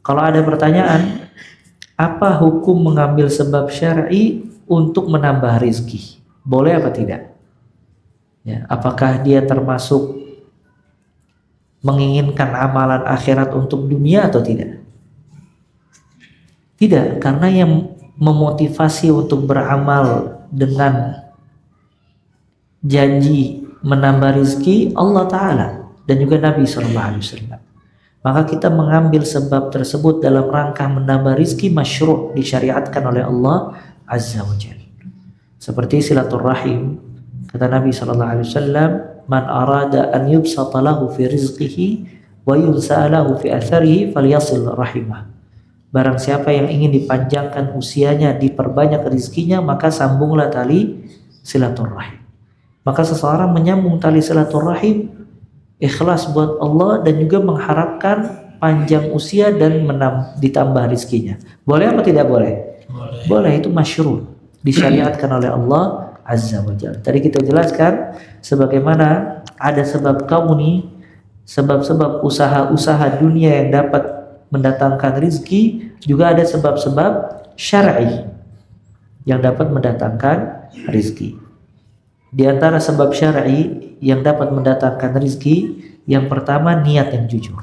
Kalau ada pertanyaan, apa hukum mengambil sebab syar'i untuk menambah rizki? Boleh apa tidak? Ya, apakah dia termasuk menginginkan amalan akhirat untuk dunia atau tidak? Tidak, karena yang memotivasi untuk beramal dengan janji menambah rizki Allah Ta'ala dan juga Nabi SAW. Maka kita mengambil sebab tersebut dalam rangka menambah rizki masyru' disyariatkan oleh Allah Azza wa Jalla. Seperti silaturrahim, kata Nabi SAW, man arada an yubsata lahu fi rizqihi wa yunsa'alahu fi atharihi falyasil rahimah. Barang siapa yang ingin dipanjangkan usianya, diperbanyak rizkinya, maka sambunglah tali silaturrahim. Maka seseorang menyambung tali silaturrahim ikhlas buat Allah dan juga mengharapkan panjang usia dan ditambah rizkinya. Boleh apa tidak boleh? Boleh, itu masyru', disyariatkan oleh Allah Azza wa Jalla. Tadi kita jelaskan sebagaimana ada sebab kauni, sebab-sebab usaha-usaha dunia yang dapat mendatangkan rizki, juga ada sebab-sebab syar'i yang dapat mendatangkan rizki. Di antara sebab syar'i yang dapat mendatangkan rizki, yang pertama niat yang jujur.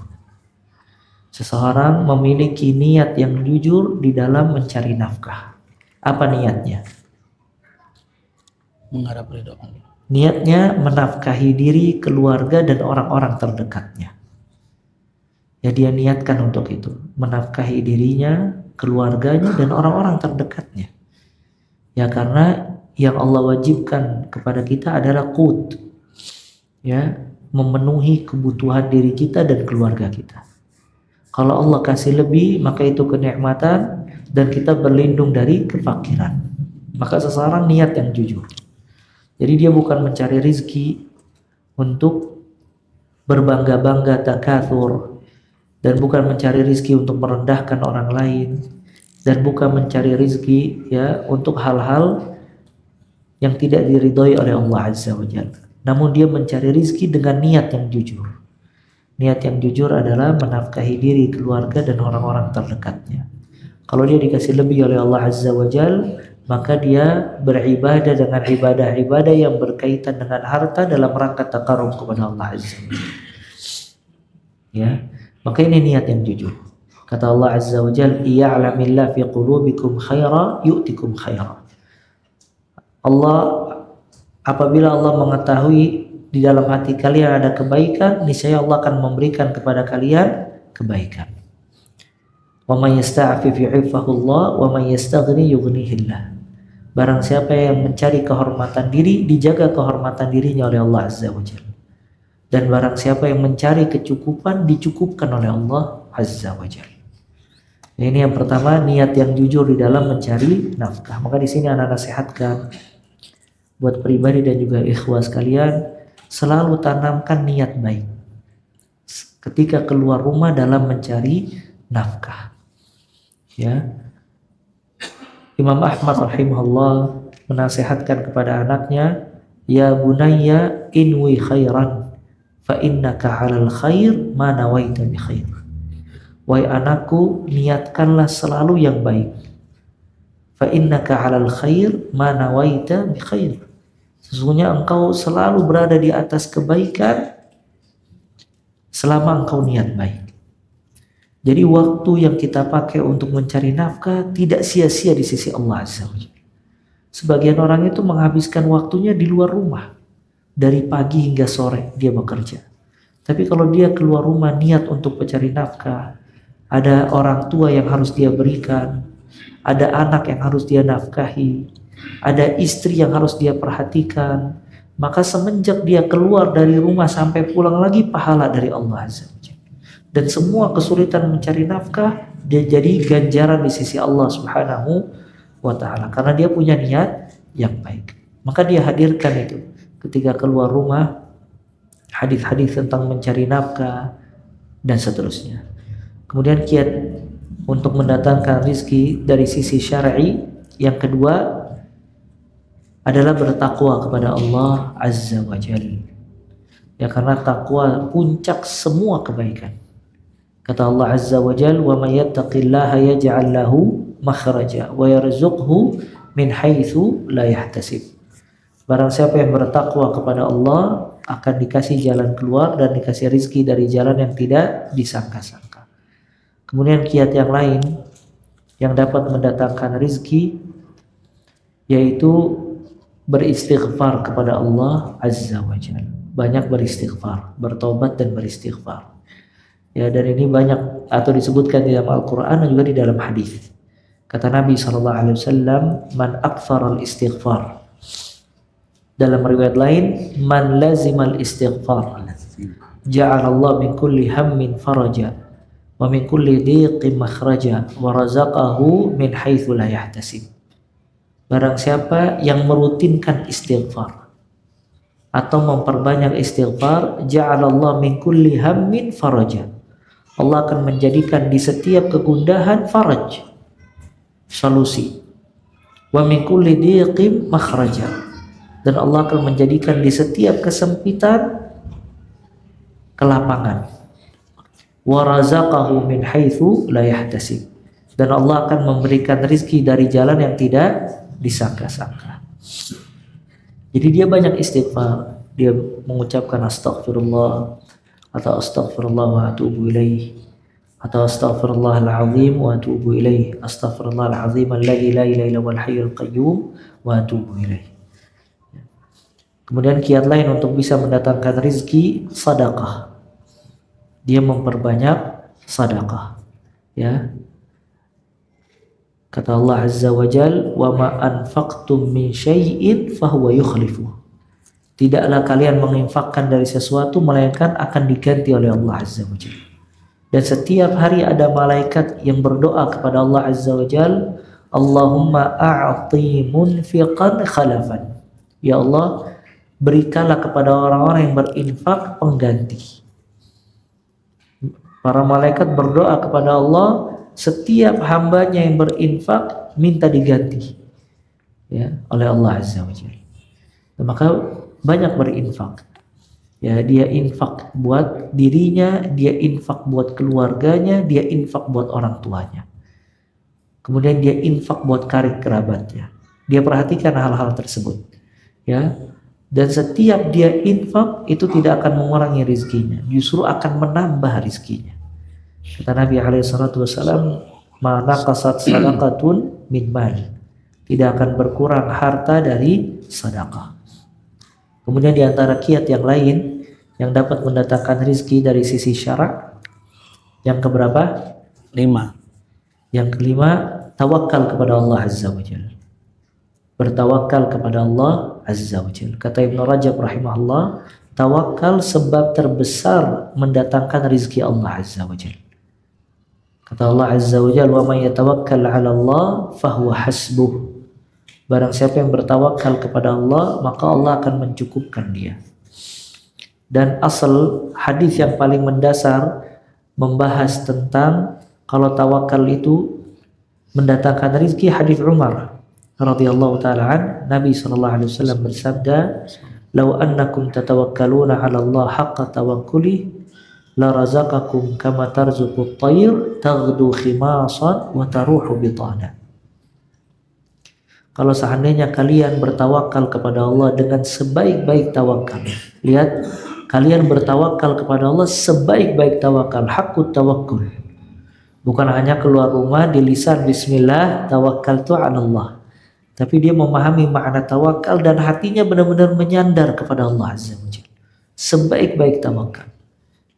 Seseorang memiliki niat yang jujur di dalam mencari nafkah. Apa niatnya? Mengharap ridho Allah. Niatnya menafkahi diri, keluarga, dan orang-orang terdekatnya. Ya, dia niatkan untuk itu, menafkahi dirinya, keluarganya, dan orang-orang terdekatnya. Ya, karena yang Allah wajibkan kepada kita adalah qut, ya, memenuhi kebutuhan diri kita dan keluarga kita. Kalau Allah kasih lebih, maka itu kenikmatan dan kita berlindung dari kefakiran. Maka seseorang niat yang jujur. Jadi dia bukan mencari rizki untuk berbangga-bangga takatsur, dan bukan mencari rizki untuk merendahkan orang lain, dan bukan mencari rizki ya untuk hal-hal yang tidak diridhoi oleh Allah Azza wa Jalla. Namun dia mencari rizki dengan niat yang jujur. Niat yang jujur adalah menafkahi diri, keluarga, dan orang-orang terdekatnya. Kalau dia dikasih lebih oleh Allah Azza wa Jalla, maka dia beribadah dengan ibadah-ibadah yang berkaitan dengan harta dalam rangka taqarrub kepada Allah Azza wa Jalla. Ya, maka ini niat yang jujur. Kata Allah Azza wa Jalla, "Iya'lamillahu fi qulubikum khaira yu'tikum khaira." Allah, apabila Allah mengetahui di dalam hati kalian ada kebaikan, niscaya Allah akan memberikan kepada kalian kebaikan. Wa may yasta'fif yu'iffahu Allah wa may yastaghni yughnihillah. Barang siapa yang mencari kehormatan diri, dijaga kehormatan dirinya oleh Allah Azza wa Jalla. Dan barang siapa yang mencari kecukupan, dicukupkan oleh Allah Azza wa Jalla. Ini yang pertama, niat yang jujur di dalam mencari nafkah. Maka di sini anak nasihatkan buat pribadi dan juga ikhwah sekalian, selalu tanamkan niat baik ketika keluar rumah dalam mencari nafkah. Ya, Imam Ahmad rahimahullah menasihatkan kepada anaknya, ya bunayya inwi khairan fa innaka 'alal khair ma nawaita bi khair. Wahai anakku, niatkanlah selalu yang baik. Fa innaka 'alal khair ma nawaita bi khair. Sesungguhnya engkau selalu berada di atas kebaikan selama engkau niat baik. Jadi waktu yang kita pakai untuk mencari nafkah tidak sia-sia di sisi Allah Azza wa Jalla. Sebagian orang itu menghabiskan waktunya di luar rumah. Dari pagi hingga sore dia bekerja. Tapi kalau dia keluar rumah niat untuk mencari nafkah, ada orang tua yang harus dia berikan, ada anak yang harus dia nafkahi, ada istri yang harus dia perhatikan, maka semenjak dia keluar dari rumah sampai pulang lagi pahala dari Allah Azza wa Jalla. Dan semua kesulitan mencari nafkah dia jadi ganjaran di sisi Allah Subhanahu wa Ta'ala, karena dia punya niat yang baik. Maka dia hadirkan itu ketika keluar rumah, hadis-hadis tentang mencari nafkah dan seterusnya. Kemudian kiat untuk mendatangkan rizki dari sisi syar'i yang kedua adalah bertakwa kepada Allah Azza wa Jalla. Ya, karena takwa puncak semua kebaikan. Kata Allah Azza wa Jalla, "Wa may yattaqillaha yaj'al lahu makhraja wa yarzuqhu min haitsu la yahtasib." Barang siapa yang bertakwa kepada Allah akan dikasih jalan keluar dan dikasih rizki dari jalan yang tidak disangka-sangka. Kemudian kiat yang lain yang dapat mendatangkan rizki yaitu beristighfar kepada Allah Azza wa Jalla. Banyak beristighfar, bertobat dan beristighfar. Ya, dan ini banyak atau disebutkan di dalam Al-Quran dan juga di dalam hadis. Kata Nabi SAW, "Man aktsara al-istighfar." Dalam riwayat lain, "Man lazimal istighfar, ja'alallah min kulli hammin faraja, wa min kulli dhiqin makhraja, wa razaqahu min haitsu la yahtasib." Barang siapa yang merutinkan istighfar atau memperbanyak istighfar, ja'alallah min kulli hammin faraja. Allah akan menjadikan di setiap kegundahan faraj, solusi. Wa min kulli dhiqin makhraja. Dan Allah akan menjadikan di setiap kesempitan kelapangan. Wa razaqahu min haitsu la yahtasib. Dan Allah akan memberikan rizki dari jalan yang tidak disangka-sangka. Jadi dia banyak istighfar, dia mengucapkan astaghfirullah atau astaghfirullah wa atubu ilaih, atau astaghfirullahal azim wa atubu ilaih, astaghfirullahal azim alladzi la ilaha illa huwal hayyul qayyum wa atubu ilaih. Kemudian kiat lain untuk bisa mendatangkan rizki, sedekah. Dia memperbanyak sedekah. Ya. Kata Allah Azza wa Jal, "Wa ma anfaqtum min syai'in fahuwa yukhlifu." Tidaklah kalian menginfakkan dari sesuatu melainkan akan diganti oleh Allah Azza wa Jal. Dan setiap hari ada malaikat yang berdoa kepada Allah Azza wa Jal, "Allahumma a'ti munfiqan khalafan." Ya Allah, berikanlah kepada orang-orang yang berinfak pengganti. Para malaikat berdoa kepada Allah, setiap hambanya yang berinfak minta diganti ya oleh Allah Azza wa Jalla. Maka banyak berinfak. Ya, dia infak buat dirinya, dia infak buat keluarganya, dia infak buat orang tuanya. Kemudian dia infak buat karib kerabatnya. Dia perhatikan hal-hal tersebut. Ya. Dan setiap dia infak itu tidak akan mengurangi rizkinya, justru akan menambah rizkinya. Kata Nabi SAW, "Ma naqasat sadaqatun min mal." Tidak akan berkurang harta dari sedekah. Kemudian di antara kiat yang lain yang dapat mendatangkan rizki dari sisi syarak, yang keberapa? 5. Yang kelima, tawakal kepada Allah Azza wa Jalla. Bertawakal kepada Allah Azza wa Jalla. Kata Ibnu Rajab rahimahullah, tawakal sebab terbesar mendatangkan rizki Allah Azza wa Jalla. Kata Allah Azza wa Jalla, "Wa may yatawakkal 'ala Allah fahuwa hasbuh." Barang siapa yang bertawakal kepada Allah, maka Allah akan mencukupkan dia. Dan asal hadis yang paling mendasar membahas tentang kalau tawakal itu mendatangkan rizki, hadis Umar radhiyallahu taala an, Nabi sallallahu alaihi wasallam bersabda, "Lau annakum tatawakkaluna 'ala Allah haqqa tawakkuli la razaqakum kama tarzuqut tayr taghdu khimasan wa taruhu bitana." Kalau seandainya kalian bertawakal kepada Allah dengan sebaik-baik tawakal. Lihat, kalian bertawakal kepada Allah sebaik-baik tawakal, haqqut tawakkul. Bukan hanya keluar rumah di lisan bismillah tawakkaltu 'ala Allah. Tapi dia memahami makna tawakal dan hatinya benar-benar menyandar kepada Allah Azza wa Jalla. Sebaik-baik tawakal.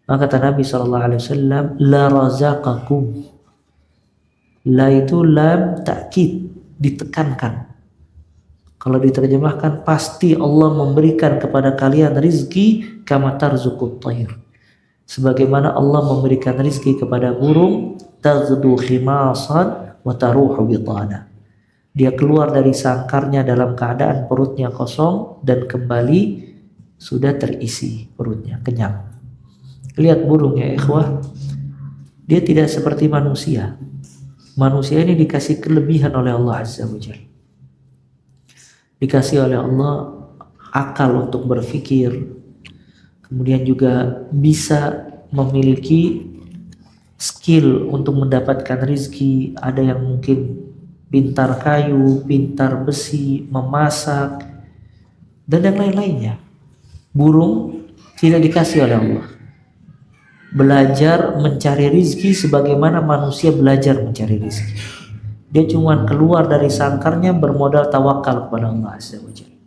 Maka kata Nabi SAW, la razaqakum. La itu lam ta'kid, ditekankan. Kalau diterjemahkan, pasti Allah memberikan kepada kalian rizki kama tarzuqut tayr. Sebagaimana Allah memberikan rizki kepada burung, taghdu khimasan wa taruhu bitana. Dia keluar dari sangkarnya dalam keadaan perutnya kosong dan kembali sudah terisi perutnya, kenyang. Lihat burung ya ikhwah, dia tidak seperti manusia. Manusia ini dikasih kelebihan oleh Allah Azza wa Jalla. Dikasih oleh Allah akal untuk berpikir, kemudian juga bisa memiliki skill untuk mendapatkan rizki, ada yang mungkin pintar kayu, pintar besi, memasak, dan yang lain-lainnya. Burung tidak dikasih oleh Allah belajar mencari rizki sebagaimana manusia belajar mencari rizki. Dia cuma keluar dari sangkarnya bermodal tawakal kepada Allah Azza wa Jalla.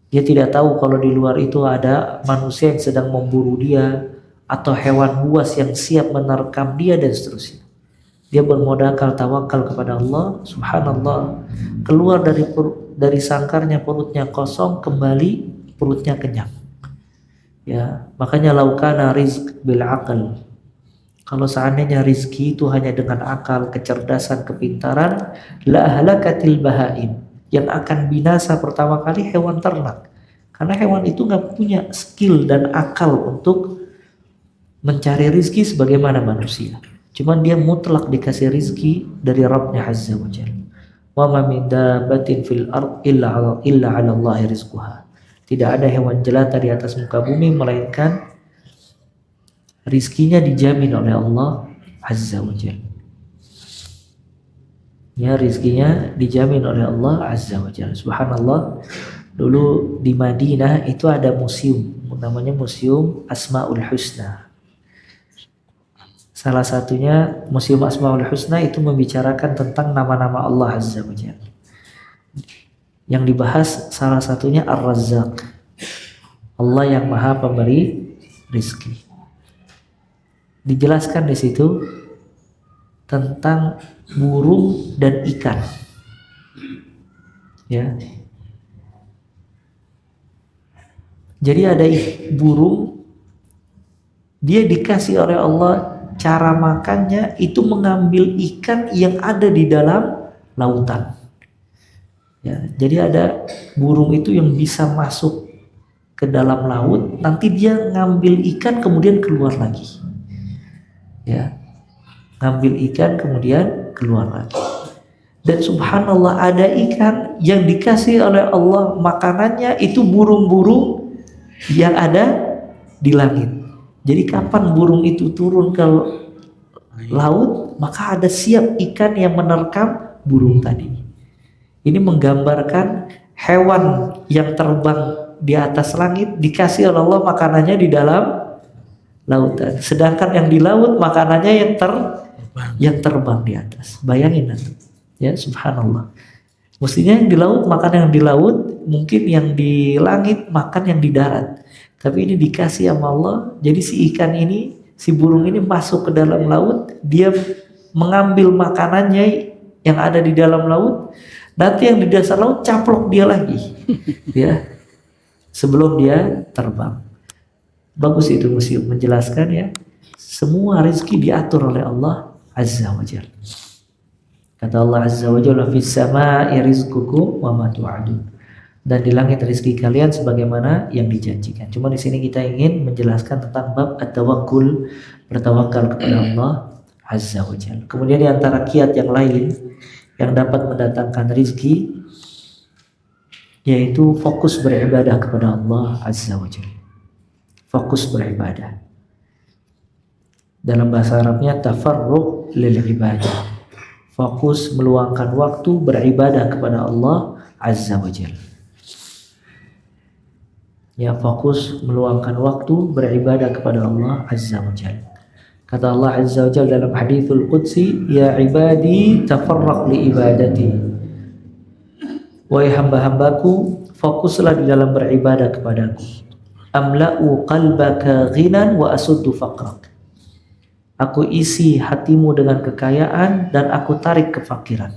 Dia tidak tahu kalau di luar itu ada manusia yang sedang memburu dia, atau hewan buas yang siap menerkam dia, dan seterusnya. Dia bermodalkan tawakal kepada Allah. Subhanallah, keluar dari sangkarnya perutnya kosong, kembali perutnya kenyang. Ya, makanya laukana rizq bil aql. Kalau seandainya rizki itu hanya dengan akal, kecerdasan, kepintaran, la halakatil bahaim. Yang akan binasa pertama kali hewan ternak. Karena hewan itu nggak punya skill dan akal untuk mencari rizki sebagaimana manusia. Cuman dia mutlak dikasih rizki dari Rabbnya Azza wa Jalla. Wa ma min dabbatin fil ard illa 'ala Allahi rizquha. Tidak ada hewan jelata di atas muka bumi melainkan rizkinya dijamin oleh Allah Azza wa Jalla. Ya, rizkinya dijamin oleh Allah Azza wa Jalla. Subhanallah, dulu di Madinah itu ada museum, namanya Museum Asmaul Husna. Salah satunya Museum Asmaul Husna itu membicarakan tentang nama-nama Allah Azza wa Jalla. Yang dibahas salah satunya Ar-Razzaq, Allah yang Maha Pemberi rizki. Dijelaskan di situ tentang burung dan ikan. Ya. Jadi ada burung, dia dikasih oleh Allah cara makannya itu mengambil ikan yang ada di dalam lautan. Ya, jadi ada burung itu yang bisa masuk ke dalam laut, nanti dia ngambil ikan kemudian keluar lagi. Ya, ngambil ikan kemudian keluar lagi. Dan subhanallah, ada ikan yang dikasih oleh Allah makanannya itu burung-burung yang ada di langit. Jadi kapan burung itu turun ke laut, maka ada siap ikan yang menerkam burung tadi. Ini menggambarkan hewan yang terbang di atas langit dikasih oleh Allah makanannya di dalam lautan. Sedangkan yang di laut makanannya yang terbang di atas. Bayangin nanti. Ya, subhanallah. Mestinya yang di laut makan yang di laut, mungkin yang di langit makan yang di darat. Tapi ini dikasih sama Allah. Jadi si ikan ini, si burung ini masuk ke dalam laut, dia mengambil makanannya yang ada di dalam laut. Nanti yang di dasar laut caplok dia lagi, ya, sebelum dia terbang. Bagus itu museum menjelaskan, ya, semua rezeki diatur oleh Allah Azza wa Jalla. Kata Allah Azza wa Jalla, fis samaa'i rizqukum wa ma tu'adun. Dan di langit rezeki kalian sebagaimana yang dijanjikan. Cuma di sini kita ingin menjelaskan tentang bab at-tawakkul, bertawakal kepada Allah Azza wa Jalla. Kemudian di antara kiat yang lain yang dapat mendatangkan rizki, yaitu fokus beribadah kepada Allah Azza wa Jalla. Fokus beribadah. Dalam bahasa Arabnya tafarruq lil ibadah. Fokus meluangkan waktu beribadah kepada Allah Azza wa Jalla. Ya, fokus meluangkan waktu beribadah kepada Allah Azza wa Jalla. Kata Allah Azza wa Jalla dalam hadithul Qudsi, ya ibadi tafarraq li ibadati. Wahai hamba-hambaku, fokuslah di dalam beribadah kepadaku. Amla'u qalbaka ghinan wa asuddu faqrak. Aku isi hatimu dengan kekayaan dan aku tarik kefakiran.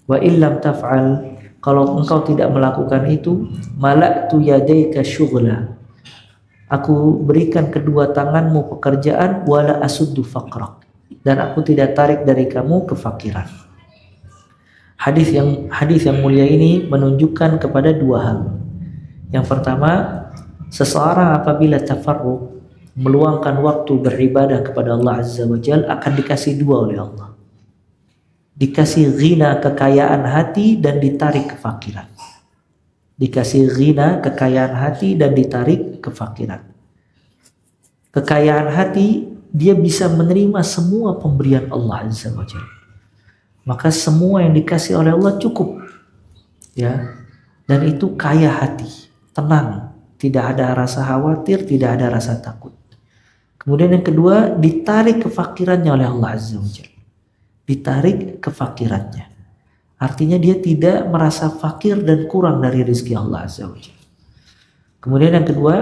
Wa illam taf'al, kalau engkau tidak melakukan itu, mala'tu yadayka syughla. Aku berikan kedua tanganmu pekerjaan, wala asuddu faqrak, dan aku tidak tarik dari kamu kefakiran. Hadis yang mulia ini menunjukkan kepada dua hal. Yang pertama, seseorang apabila tafarruq, meluangkan waktu beribadah kepada Allah Azza wa Jalla, akan dikasih dua oleh Allah. Dikasih ghina, kekayaan hati, dan ditarik kefakiran. Dikasih ghina, kekayaan hati, dan ditarik kefakiran. Kekayaan hati dia bisa menerima semua pemberian Allah Azza wa Jalla. Maka semua yang dikasih oleh Allah cukup, ya, dan itu kaya hati, tenang, tidak ada rasa khawatir, tidak ada rasa takut. Kemudian yang kedua, ditarik kefakirannya oleh Allah Azza wa Jalla, ditarik kefakirannya, artinya dia tidak merasa fakir dan kurang dari rezeki Allah Azza wa Jalla. Kemudian yang kedua,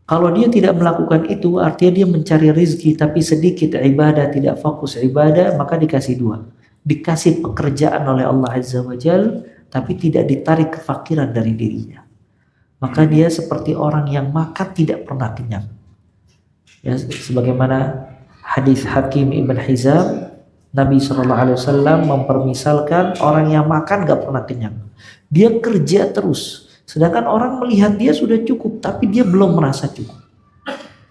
kalau dia tidak melakukan itu, artinya dia mencari rezeki tapi sedikit ibadah, tidak fokus ibadah, maka dikasih dua. Dikasih pekerjaan oleh Allah Azza wa Jalla, tapi tidak ditarik kefakiran dari dirinya. Maka dia seperti orang yang makan tidak pernah kenyang. Ya, sebagaimana hadis Hakim Ibn Hizam, Nabi SAW mempermisalkan orang yang makan gak pernah kenyang. Dia kerja terus. Sedangkan orang melihat dia sudah cukup, tapi dia belum merasa cukup.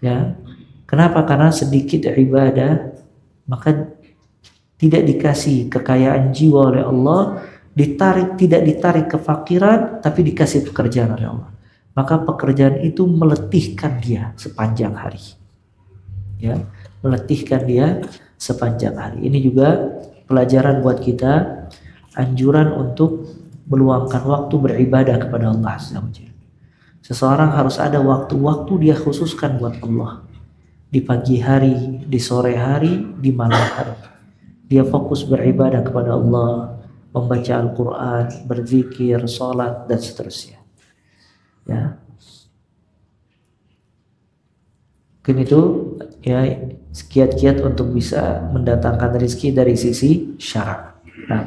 Ya, kenapa? Karena sedikit ibadah, maka tidak dikasih kekayaan jiwa oleh Allah, tidak ditarik kefakiran, tapi dikasih pekerjaan oleh Allah. Maka pekerjaan itu meletihkan dia sepanjang hari. Ya, meletihkan dia sepanjang hari. Ini juga pelajaran buat kita, anjuran untuk meluangkan waktu beribadah kepada Allah Azza wa Jalla. Seseorang harus ada waktu-waktu dia khususkan buat Allah. Di pagi hari, di sore hari, di malam hari. Dia fokus beribadah kepada Allah, membaca Al-Quran, berzikir, sholat, dan seterusnya. Ya. Mungkin itu ya kiat-kiat untuk bisa mendatangkan rezeki dari sisi syarak. Nah,